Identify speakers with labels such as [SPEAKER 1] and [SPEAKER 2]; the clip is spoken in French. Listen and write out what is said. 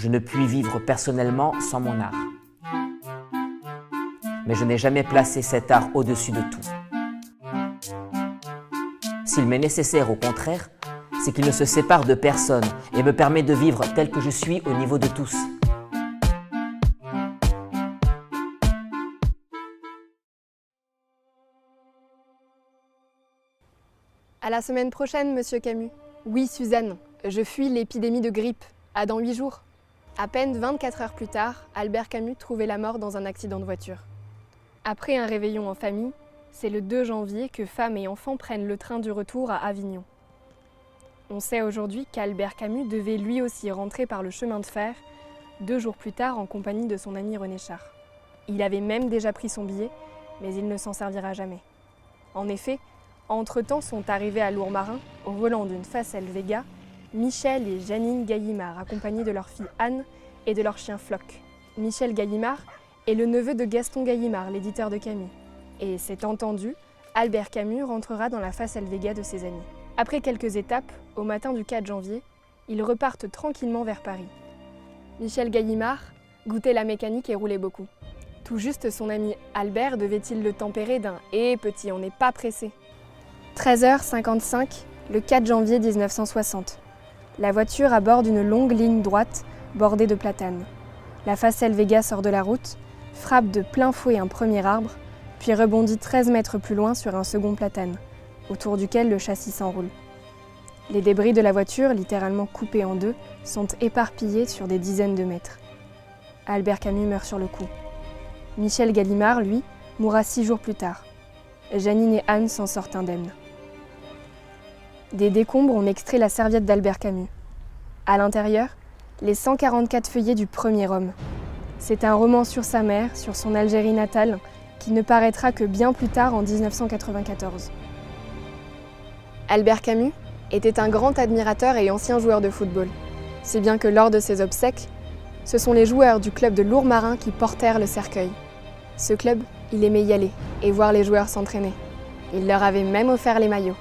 [SPEAKER 1] je ne puis vivre personnellement sans mon art. Mais je n'ai jamais placé cet art au-dessus de tout. S'il m'est nécessaire, au contraire, c'est qu'il ne se sépare de personne et me permet de vivre tel que je suis au niveau de tous.
[SPEAKER 2] À la semaine prochaine, monsieur Camus. Oui, Suzanne, je fuis l'épidémie de grippe. À dans 8 jours. À peine 24 heures plus tard, Albert Camus trouvait la mort dans un accident de voiture. Après un réveillon en famille, c'est le 2 janvier que femmes et enfants prennent le train du retour à Avignon. On sait aujourd'hui qu'Albert Camus devait lui aussi rentrer par le chemin de fer 2 jours plus tard en compagnie de son ami René Char. Il avait même déjà pris son billet, mais il ne s'en servira jamais. En effet, entre-temps sont arrivés à Lourmarin, au volant d'une Facel Vega, Michel et Janine Gallimard, accompagnés de leur fille Anne et de leur chien Floc. Michel Gallimard est le neveu de Gaston Gallimard, l'éditeur de Camus. Et c'est entendu, Albert Camus rentrera dans la Facel Vega de ses amis. Après quelques étapes, au matin du 4 janvier, ils repartent tranquillement vers Paris. Michel Gallimard goûtait la mécanique et roulait beaucoup. Tout juste son ami Albert devait-il le tempérer d'un « Eh petit, on n'est pas pressé ». 13h55, le 4 janvier 1960. La voiture aborde une longue ligne droite bordée de platanes. La Facel Vega sort de la route, frappe de plein fouet un premier arbre, puis rebondit 13 mètres plus loin sur un second platane, autour duquel le châssis s'enroule. Les débris de la voiture, littéralement coupés en deux, sont éparpillés sur des dizaines de mètres. Albert Camus meurt sur le coup. Michel Gallimard, lui, mourra 6 jours plus tard. Janine et Anne s'en sortent indemnes. Des décombres, on extrait la serviette d'Albert Camus. À l'intérieur, les 144 feuillets du premier homme. C'est un roman sur sa mère, sur son Algérie natale, qui ne paraîtra que bien plus tard en 1994. Albert Camus était un grand admirateur et ancien joueur de football. Si bien que lors de ses obsèques, ce sont les joueurs du club de Lourmarin qui portèrent le cercueil. Ce club, il aimait y aller et voir les joueurs s'entraîner. Il leur avait même offert les maillots.